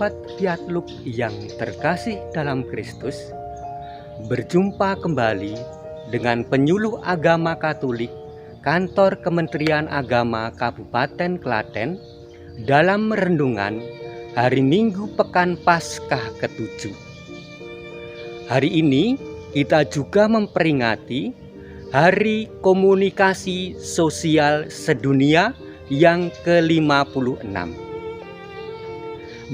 Sahabat Kiatluk yang terkasih dalam Kristus, berjumpa kembali dengan penyuluh agama Katolik Kantor Kementerian Agama Kabupaten Klaten dalam renungan hari Minggu Pekan Paskah ke-7. Hari ini kita juga memperingati Hari Komunikasi Sosial Sedunia yang ke-56.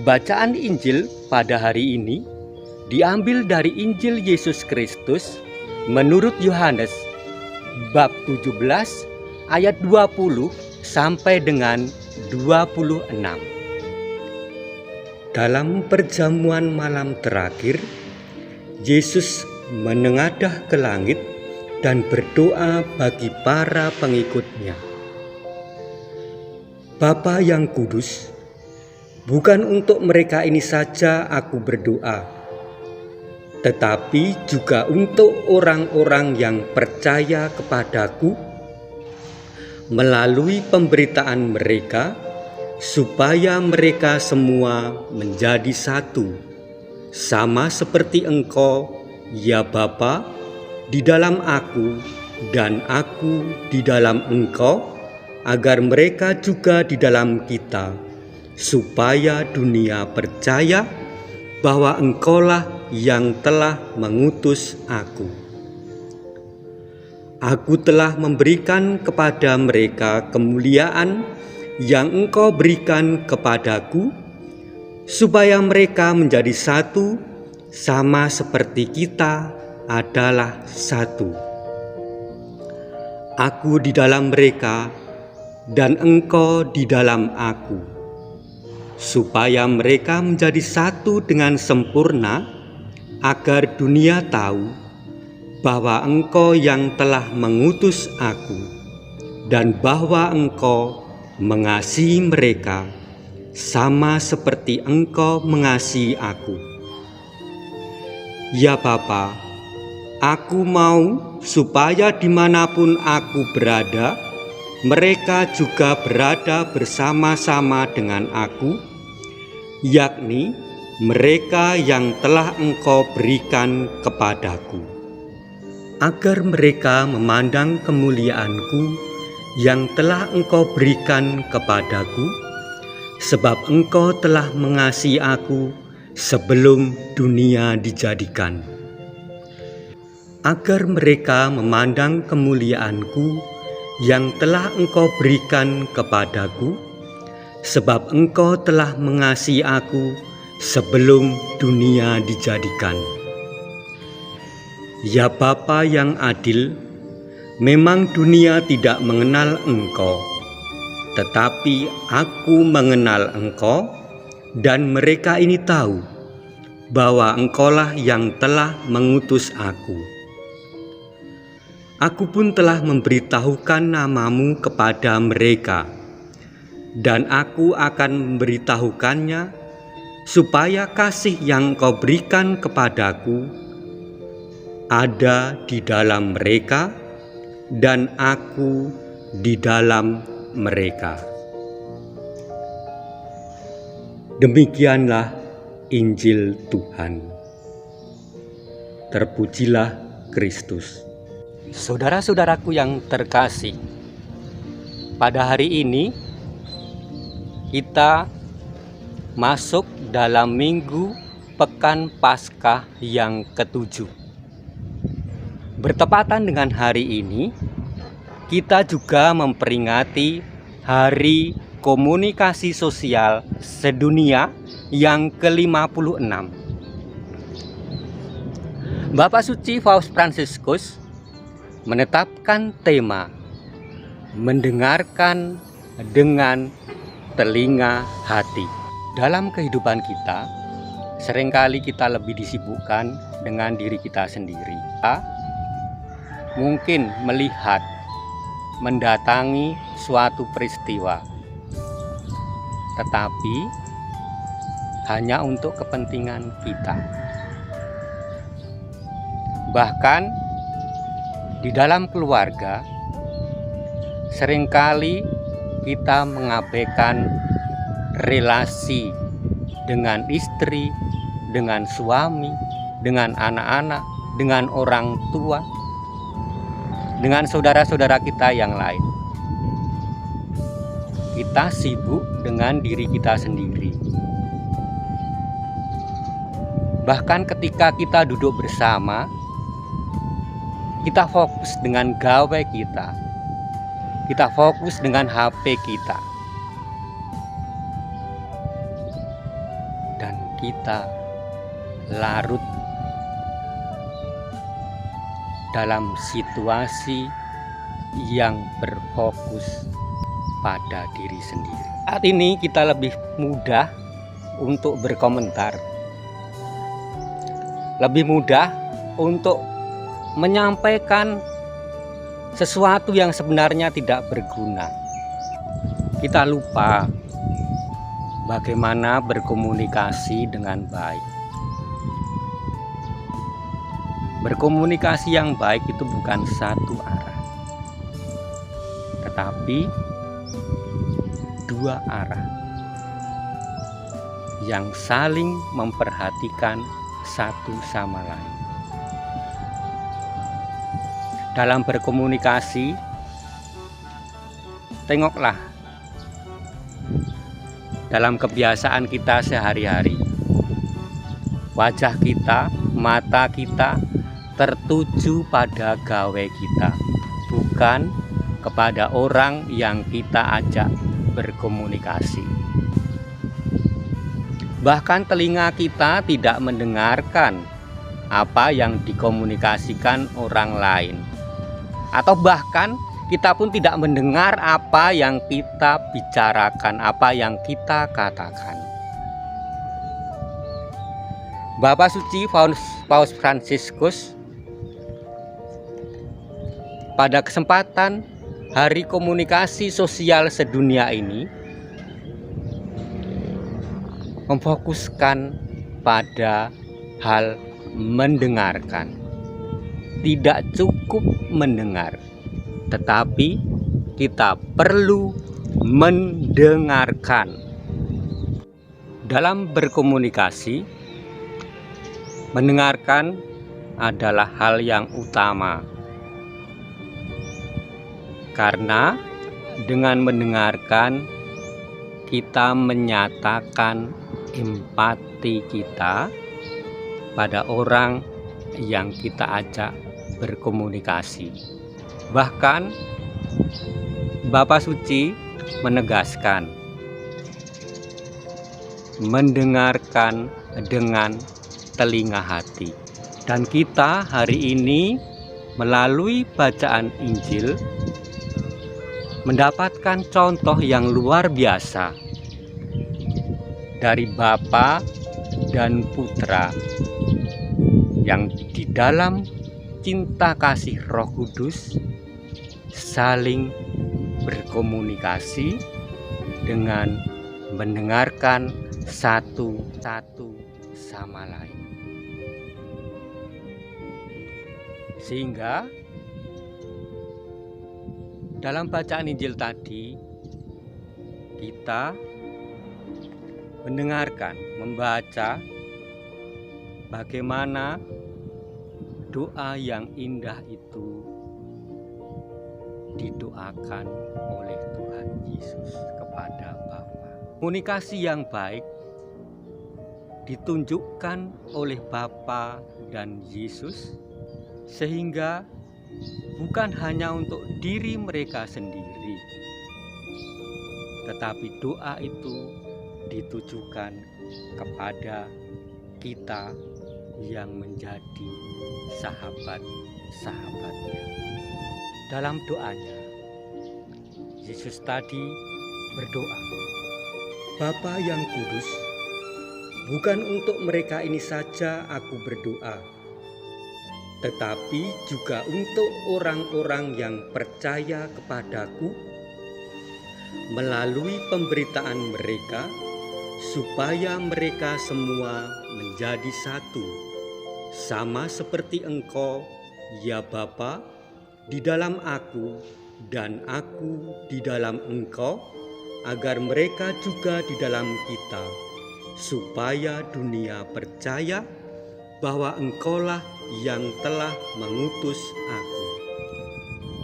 Bacaan Injil pada hari ini diambil dari Injil Yesus Kristus menurut Yohanes bab 17 ayat 20 sampai dengan 26. Dalam perjamuan malam terakhir, Yesus menengadah ke langit dan berdoa bagi para pengikutnya. Bapa yang kudus, bukan untuk mereka ini saja aku berdoa, tetapi juga untuk orang-orang yang percaya kepadaku melalui pemberitaan mereka, supaya mereka semua menjadi satu, sama seperti Engkau, ya Bapa, di dalam aku dan aku di dalam Engkau, agar mereka juga di dalam kita, supaya dunia percaya bahwa Engkaulah yang telah mengutus aku. Aku telah memberikan kepada mereka kemuliaan yang Engkau berikan kepadaku, supaya mereka menjadi satu, sama seperti kita adalah satu. Aku di dalam mereka dan Engkau di dalam aku, supaya mereka menjadi satu dengan sempurna, agar dunia tahu bahwa Engkau yang telah mengutus aku, dan bahwa Engkau mengasihi mereka sama seperti Engkau mengasihi aku. Ya Bapa, aku mau supaya dimanapun aku berada, mereka juga berada bersama-sama dengan aku, yakni mereka yang telah Engkau berikan kepadaku, agar mereka memandang kemuliaanku yang telah Engkau berikan kepadaku, sebab Engkau telah mengasihi aku sebelum dunia dijadikan. Agar mereka memandang kemuliaanku yang telah Engkau berikan kepadaku, sebab Engkau telah mengasihi aku sebelum dunia dijadikan. Ya Bapa yang adil, memang dunia tidak mengenal Engkau, tetapi aku mengenal Engkau, dan mereka ini tahu bahwa Engkaulah yang telah mengutus aku. Aku pun telah memberitahukan namamu kepada mereka, dan aku akan memberitahukannya, supaya kasih yang Kau berikan kepadaku ada di dalam mereka, dan aku di dalam mereka. Demikianlah Injil Tuhan. Terpujilah Kristus. Saudara-saudaraku yang terkasih, pada hari ini kita masuk dalam Minggu Pekan Paskah yang ke-7. Bertepatan dengan hari ini, kita juga memperingati Hari Komunikasi Sosial Sedunia yang ke-56. Bapak Suci Paus Fransiskus menetapkan tema mendengarkan dengan telinga hati. Dalam kehidupan kita, seringkali kita lebih disibukkan dengan diri kita sendiri. Kita mungkin melihat, mendatangi suatu peristiwa, tetapi hanya untuk kepentingan kita. Bahkan di dalam keluarga, seringkali kita mengabaikan relasi dengan istri, dengan suami, dengan anak-anak, dengan orang tua, dengan saudara-saudara kita yang lain. Kita sibuk dengan diri kita sendiri. Bahkan ketika kita duduk bersama, kita fokus dengan gawe kita. Kita fokus dengan HP kita. Dan kita larut dalam situasi yang berfokus pada diri sendiri. Saat ini kita lebih mudah untuk berkomentar, lebih mudah untuk menyampaikan sesuatu yang sebenarnya tidak berguna. Kita lupa bagaimana berkomunikasi dengan baik. Berkomunikasi yang baik itu bukan satu arah, tetapi dua arah yang saling memperhatikan satu sama lain. Dalam berkomunikasi, tengoklah dalam kebiasaan kita sehari-hari. Wajah kita, mata kita tertuju pada gawe kita, bukan kepada orang yang kita ajak berkomunikasi. Bahkan telinga kita tidak mendengarkan apa yang dikomunikasikan orang lain. Atau bahkan kita pun tidak mendengar apa yang kita bicarakan, apa yang kita katakan. Bapak Suci Paus Fransiskus pada kesempatan Hari Komunikasi Sosial Sedunia ini memfokuskan pada hal mendengarkan. Tidak cukup mendengar, tetapi kita perlu mendengarkan. Dalam berkomunikasi, mendengarkan adalah hal yang utama. Karena dengan mendengarkan kita menyatakan empati kita pada orang yang kita ajak berkomunikasi. Bahkan Bapak Suci menegaskan mendengarkan dengan telinga hati. Dan kita hari ini melalui bacaan Injil mendapatkan contoh yang luar biasa dari Bapa dan Putra yang di dalam cinta kasih Roh Kudus saling berkomunikasi dengan mendengarkan satu sama lain. Sehingga dalam bacaan Injil tadi kita mendengarkan, membaca bagaimana doa yang indah itu didoakan oleh Tuhan Yesus kepada Bapa. Komunikasi yang baik ditunjukkan oleh Bapa dan Yesus sehingga bukan hanya untuk diri mereka sendiri, tetapi doa itu ditujukan kepada kita yang menjadi sahabat-sahabatnya. Dalam doanya, Yesus tadi berdoa, Bapa yang kudus, bukan untuk mereka ini saja aku berdoa, tetapi juga untuk orang-orang yang percaya kepadaku melalui pemberitaan mereka, supaya mereka semua menjadi satu, sama seperti Engkau, ya Bapa, di dalam aku dan aku di dalam Engkau, agar mereka juga di dalam kita, supaya dunia percaya bahwa Engkaulah yang telah mengutus aku.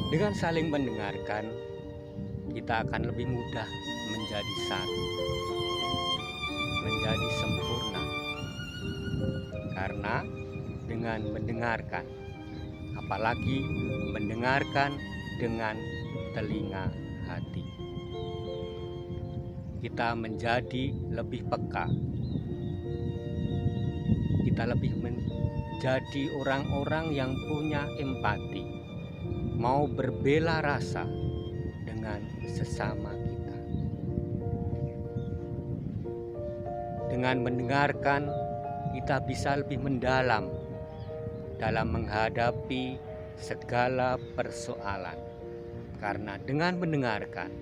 Dengan saling mendengarkan, kita akan lebih mudah menjadi satu, menjadi sempurna. Karena dengan mendengarkan, apalagi mendengarkan dengan telinga hati, kita menjadi lebih peka. Kita lebih menjadi orang-orang yang punya empati, mau berbela rasa dengan sesama kita. Dengan mendengarkan, kita bisa lebih mendalam dalam menghadapi segala persoalan. Karena dengan mendengarkan,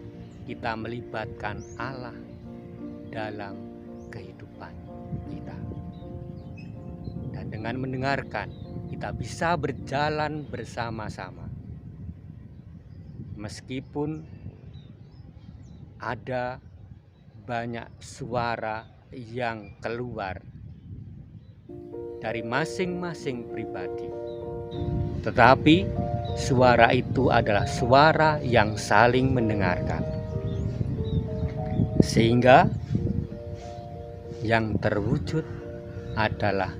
kita melibatkan Allah dalam kehidupan kita. Dan dengan mendengarkan, kita bisa berjalan bersama-sama. Meskipun ada banyak suara yang keluar dari masing-masing pribadi, tetapi suara itu adalah suara yang saling mendengarkan, sehingga yang terwujud adalah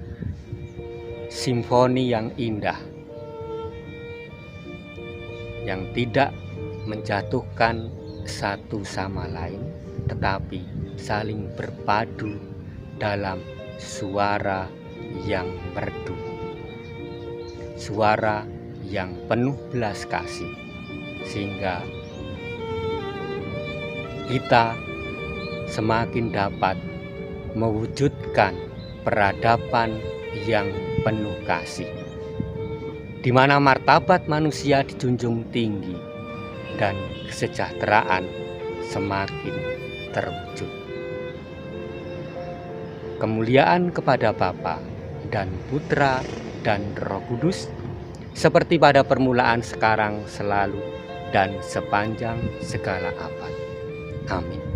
simfoni yang indah, yang tidak menjatuhkan satu sama lain, tetapi saling berpadu dalam suara yang merdu, suara yang penuh belas kasih, sehingga kita semakin dapat mewujudkan peradaban yang penuh kasih, di mana martabat manusia dijunjung tinggi dan kesejahteraan semakin terwujud. Kemuliaan kepada Bapa dan Putra dan Roh Kudus, seperti pada permulaan, sekarang, selalu, dan sepanjang segala abad. Amin.